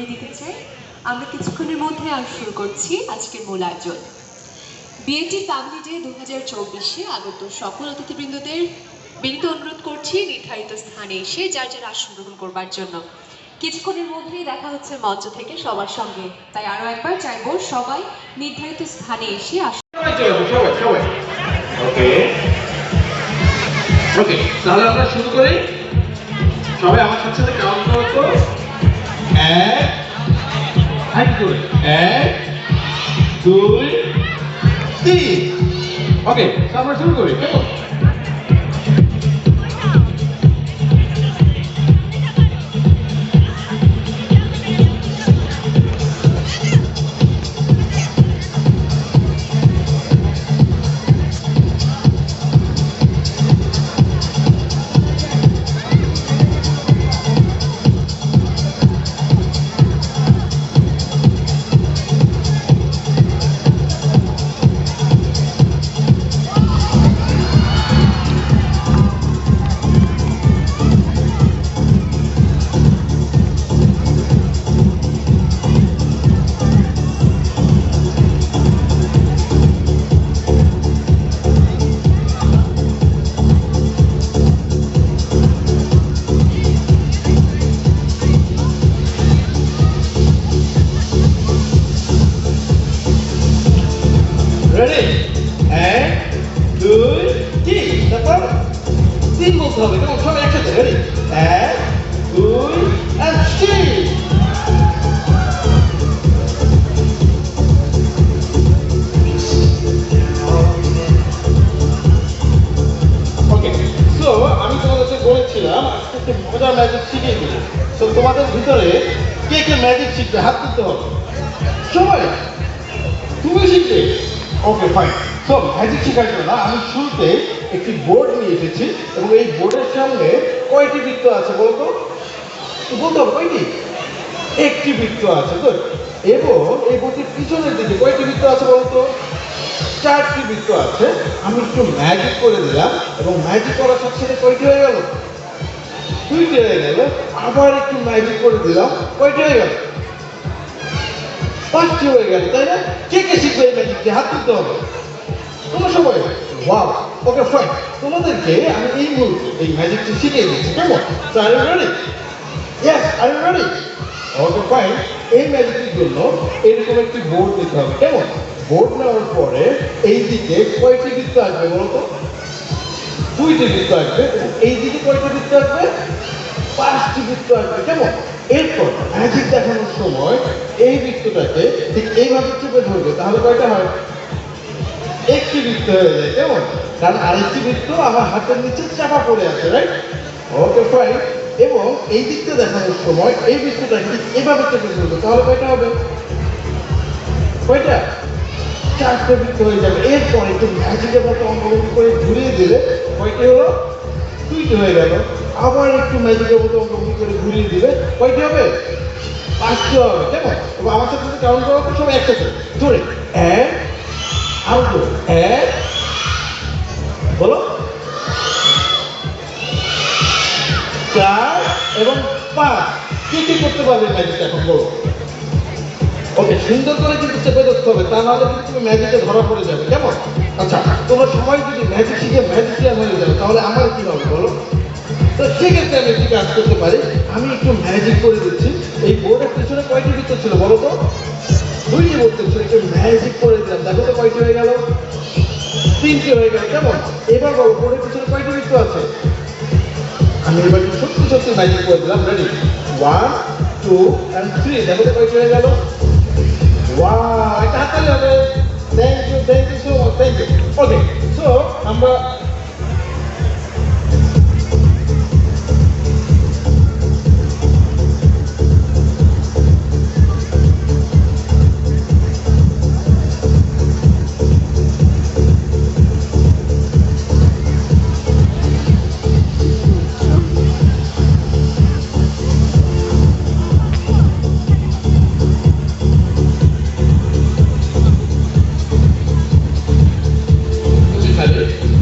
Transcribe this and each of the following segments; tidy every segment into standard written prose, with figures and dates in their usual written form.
জানিয়ে দিতে চাই আমরা কিছুক্ষণের মধ্যে আর শুরু করছি আজকের মূল আয়োজন। বিএটি ফ্যামিলি ডে 2024-এ আগত সকল অতিথিবৃন্দদের বিনীত অনুরোধ করছি নির্ধারিত স্থানে এসে যার যার আসন গ্রহণ করবার জন্য। কিছুক্ষণের মধ্যেই দেখা হচ্ছে মঞ্চ থেকে সবার সঙ্গে, তাই আরো একবার চাইবো সবাই নির্ধারিত স্থানে এসে আসন। ওকে, তাহলে আমরা শুরু করি। সবাই আমার সাথে সাথে কাউন্ট করো তো। এক, দুই, তিন। ওকে, আমরা শুরু করি। কেমন? রেডি? এক, দুই, তিন। তারপর তিন বলতে হবে। কেমন? সবাই একসাথে। রেডি? এক, দুই, and three. ওকে, সো আমি তোমাদেরকে বলেছিলাম আজকে একটা মজার ম্যাজিক শিখিয়ে দিই। তো তোমাদের ভিতরে কে কে ম্যাজিক শিখবে হাত তুলতে হবে। সবাই? তুমি শিখবে? ওকে, ফাইন। সো ম্যাজিক শেখার জন্য আমি শুরুতে একটি বোর্ড নিয়ে এসেছি এবং এই বোর্ডের সামনে কয়টি বৃত্ত আছে বলতো? বলতে হবে কয়টি? একটি বৃত্ত আছে। তো এবং এই বোর্ডটির পিছনের দিকে কয়টি বৃত্ত আছে বলতো? চারটি বৃত্ত আছে। আমি একটু ম্যাজিক করে দিলাম এবং ম্যাজিক করার সাথে সাথে কয়টি হয়ে গেল? দুইটি হয়ে গেল। আবার একটু ম্যাজিক করে দিলাম, কয়টি হয়ে গেল? পাঁচটি হয়ে গেল, তাই না? কে কে শিখবে এই ম্যাজিকটি? হাত তুলতে হবে। তোমরা সবাই? Wow, okay fine. তোমাদেরকে আমি এই মুহূর্তে এই ম্যাজিকটি শিখিয়ে দিচ্ছি। কেমন? So are you ready? Yes, are you ready? Okay fine. এই ম্যাজিকটির জন্য এরকম একটি বোর্ড নিতে হবে। কেমন? বোর্ড নেওয়ার পরে এই দিকে কয়টি বৃত্ত আসবে বলতো? দুইটি বৃত্ত আসবে। এই দিকে কয়টি বৃত্ত আসবে? পাঁচটি বৃত্ত আসবে। কেমন? এরপর ম্যাজিক দেখানোর সময় এই বৃত্তটাকে ঠিক এইভাবে চেপে ধরবে। তাহলে কয়টা হয়? একটি বৃত্ত হয়ে যায়। কেমন? কারণ আরেকটি বৃত্ত আমার হাতের নিচে চাপা পড়ে আছে, রাইট? Okay fine. এবং এই দিকটা দেখানোর সময় এই বৃত্তটাকে ঠিক এভাবে চেপে ধরবে। তাহলে কয়টা হবে? কয়টা? চারটে বৃত্ত হয়ে যাবে। এরপর একটু ম্যাজিকের মতো অঙ্কন করে ঘুরিয়ে দিলে কয়টি হলো? দুইটি হয়ে গেল। আবার একটু ম্যাজিকের মতো অঙ্কন করে ঘুরিয়ে দিলে কয়টি হবে? পাঁচটি হবে। কেমন? এবং আমার সাথে কাউন্ট করা তো সব একসাথে ধরে এক, আরো ধরে এক, বলো, চার এবং পাঁচ। কি কি করতে পারবে ম্যাজিকটা এখন বলো? ওকে, সুন্দর করে কিন্তু চেপে ধরতে হবে, তা নাহলে কিন্তু তুমি ম্যাজিকে ধরা পড়ে যাবে। কেমন? আচ্ছা, তোমার সবাই যদি ম্যাজিক শিখে ম্যাজিশিয়ান হয়ে যাবে তাহলে আমার কি হবে বলো? তো সেক্ষেত্রে আমি একটি কাজ করতে পারি। আমি একটু ম্যাজিক করে দিচ্ছি। এই বোর্ডের পিছনে কয়টি বৃত্ত ছিল বলো তো? দুইটি বৃত্ত ছিল। একটু ম্যাজিক করে দিলাম। দেখো তো কয়টি হয়ে গেল? তিনটি হয়ে গেল। কেমন? এবার বলো বোর্ডের পিছনে কয়টি বৃত্ত আছে? আমি এবার সত্যি সত্যি ম্যাজিক করে দিলাম। Ready? One, two and three. দেখো তো কয়টি হয়ে গেল? ওয়াও, এটা হাতালে হবে। Thank you so much, thank you. Okay, so আমরা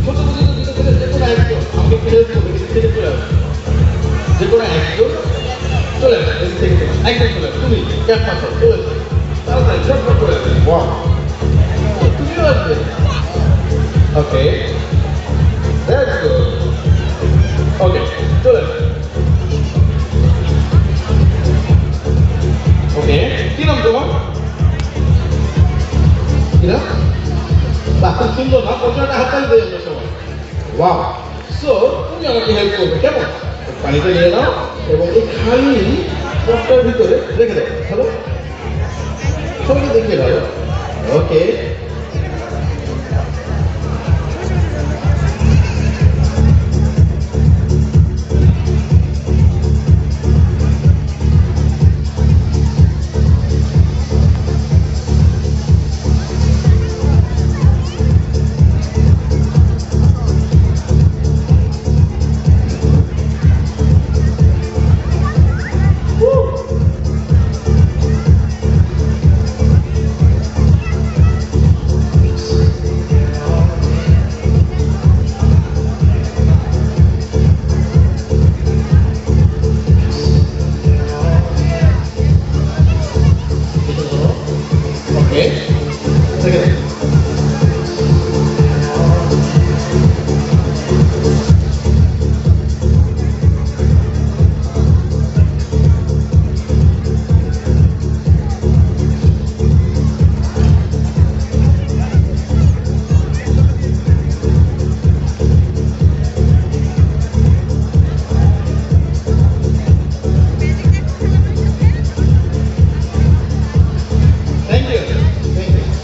ছোট একদম চলে আসো। তুমি ক্যাপ মারছো চলে আসো। তাড়াতাড়ি ঝটপট চলে আসো। ওয়াও, তুমিও আসবে। ওকে, দ্যাটস গুড। ওকে, চলে আসো। ওকে, কি নাম তোমার? কি নাম? বাহ, খুব সুন্দর না? প্রচন্ড হাততালি দেয় আমরা সবাই। ওয়াও, সো তুমি আমাকে হেল্প করবে কেমন? পানিটা নিয়ে নাও এবং এই খালি পটটার ভিতরে রেখে দাও। হ্যালো, সবাইকে দেখিয়ে দাও। ওকে, ওকে, রেখে দাও। Thank you. Thank you.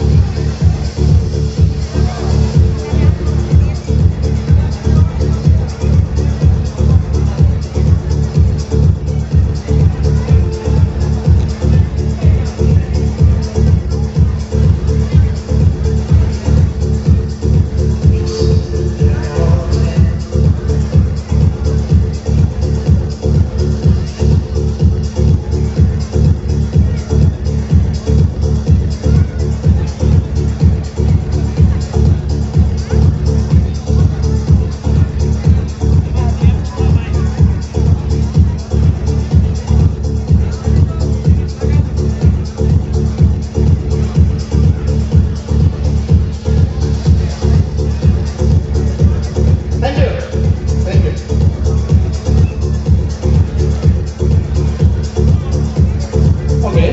Thank you. Thank you. Okay.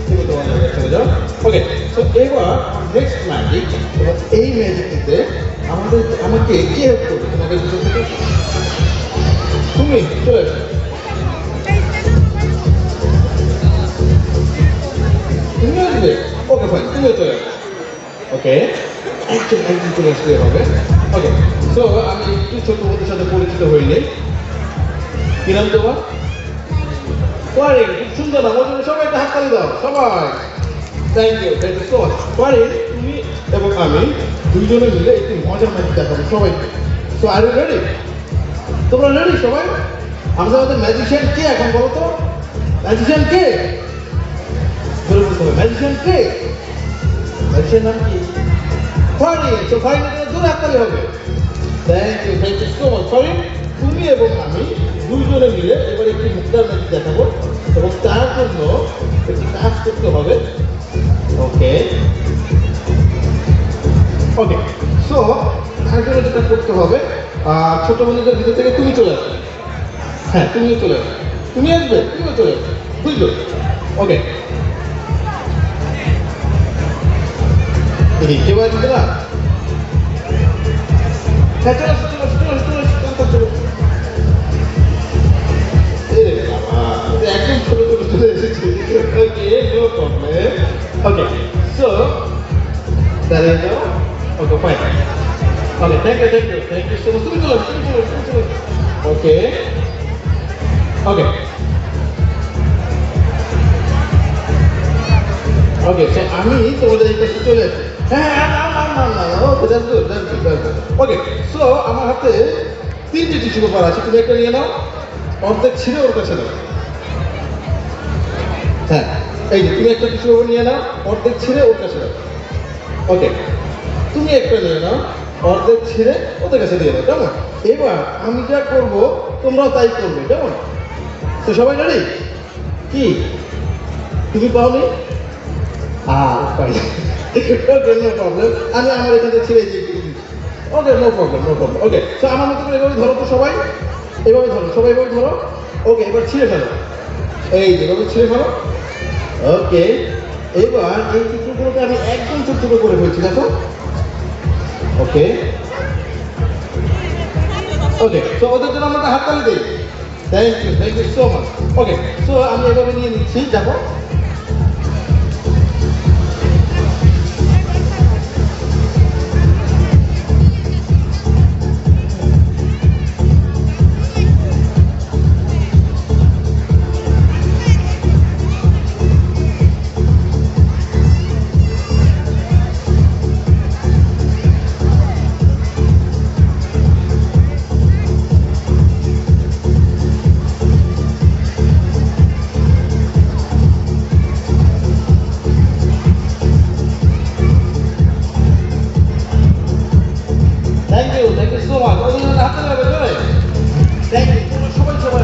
তুমি তোমার জায়গায় চলে যাও। ওকে, সো এবার নেক্সট ম্যাজিক, এবার এই ম্যাজিকটিতে আমাকে কে হেল্প করবে তোমাদের ভিতর থেকে? তুমি চলে এসো। তুমি আসবে? ওকে ফাইন, তুমিও চলে আসো। ওকে, একজন চলে আসলে হবে। ওকে, সো আমি একটু ছোট বন্ধুর সাথে পরিচিত হই নেই। কি নাম তোমার? পারিন, খুব সুন্দর নাম। ওর জন্য সবাই একটা হাততালি দাও, সবাই। Thank you so much. পারিন, তুমি এবং আমি দুইজনে মিলে একটি মজার ম্যাজিক দেখাবো সবাইকে। So are you ready? তোমরা রেডি সবাই? আমাদের ম্যাজিশিয়ান কে এখন বলো তো? ম্যাজিশিয়ান কে? বলে বলতে হবে, ম্যাজিশিয়ান কে? ম্যাজিশিয়ান নাম কি? ফারিন। সো ফারিনের জন্য জোরে হাততালি হবে। Thank you so much. Farin, তুমি এবং আমি দুইজনে মিলে এবার একটি মুক্তার ম্যাজিক দেখাবো এবং তার জন্য একটি কাজ করতে হবে। ওকে, ওকে, সো তার জন্য যেটা করতে হবে, ছোট বন্ধুদের ভিতর থেকে তুমি চলে আসবে। হ্যাঁ, তুমিও চলে আসবে। তুমি আসবে, তুমিও চলে আসবে। বুঝলো? ওকে, কেউ আসবে না? হ্যাঁ, চলে আসো, চলে আসো, চলে আসো, চলে আসো, চলে আসো। একদম ছোট ছোট চলে এসেছি। Okay, no problem. Okay, so দাঁড়িয়ে যাও। Okay, fine. Okay, thank you so much. তুমি চলে আসো, তুমি চলে আসো, তুমি চলে আসো। ওকে, ওকে, ওকে, সো আমি তোমাদের এই পাশে চলে আসি। হ্যাঁ, না, okay, that's good, that's good, that's good. Okay, so আমার হাতে 3টে টিস্যু পেপার আছে, তুমি একটা নিয়ে নাও, অর্ধেক ছিঁড়ে ওর কাছে দাও। হ্যাঁ, এই যে তুমি একটা টিস্যু পেপার নিয়ে নাও, অর্ধেক ছিঁড়ে ওর কাছে দাও। ওকে, তুমি একটা নিয়ে নাও, অর্ধেক ছিঁড়ে ওদের কাছে দিয়ে দাও, কেমন? এবার আমি যা করবো তোমরাও তাই করবে, কেমন? তো সবাই রেডি? কি তুমি পাওনি? ফাইন। ওকে, নো প্রবলেম। আমি আমার এখানে ছেড়ে দিয়ে ওকে, নো প্রবলেম, নো প্রবলেম। ওকে, তো আমার মতো করে এভাবে ধরো তো সবাই, এভাবে ধরো, সবাই এভাবে ধরো। ওকে, এবার ছিঁড়ে ফেলো, এই যেভাবে ছিঁড়ে ফেলো। ওকে, এবার এই টুকরোগুলোকে আমি একদম ছোট ছোট করে ফেলছি, দেখো। ওকে ওকে, তো ওদের জন্য আমরা হাততালি দিই। Thank you so much. Okay, so আমি এভাবে নিয়ে নিচ্ছি, দেখো। Thank you so much. ওদের জন্য হাততালি হবে, চলে। থ্যাংক ইউ, তোমরা সবাই সবাই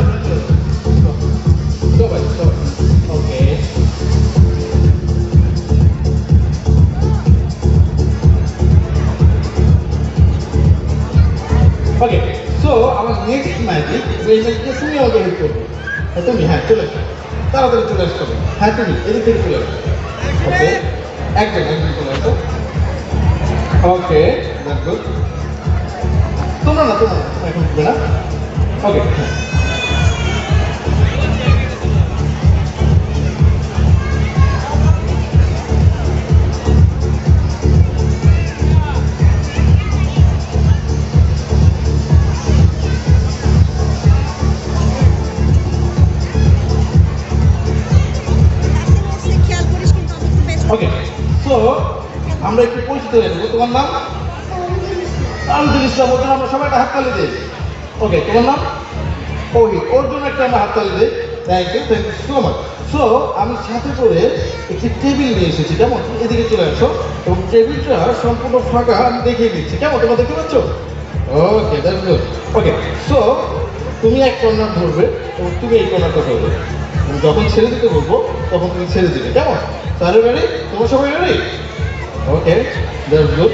সবাই সবাই। ওকে, ওকে, সো আমার নেক্সট ম্যাজিক, এই ম্যাজিকটা তুমি আমাকে হেল্প করবে। তুমি, হ্যাঁ, চলে আসো, তাড়াতাড়ি চলে আসতে হবে। হ্যাঁ, তুমি এদিক থেকে চলে আসো। ওকে, একদম চলে আসো। ওকে, দ্যাটস গুড। তোমরা না, এখন উঠবে না। ওকে, ওকে, সো আমরা একটু পরিচিত হয়ে নেবো। তোমার নাম? তানজিল ইসলাম। ওর জন্য আমরা সবাই একটা হাততালি দিই। ওকে, তোমার নাম? ওকে, ওর জন্য একটা আমরা হাততালি দিই। Thank you so much. So আমি সাথে করে একটি টেবিল নিয়ে এসেছি, কেমন? এদিকে চলে আসো, এবং টেবিলটা সম্পূর্ণ ফাঁকা আমি দেখিয়ে দিচ্ছি, কেমন? তোমরা দেখতে পাচ্ছ? ওকে, দ্যাটস গুড। ওকে, সো তুমি এক কর্নার ধরবে এবং তুমি এই কর্নারটা ধরবে। আমি যখন ছেড়ে দিতে বলবো তখন তুমি ছেড়ে দিবে, কেমন? তাহলে রেডি? তোমরা সবাই রেডি? Okay, that's good.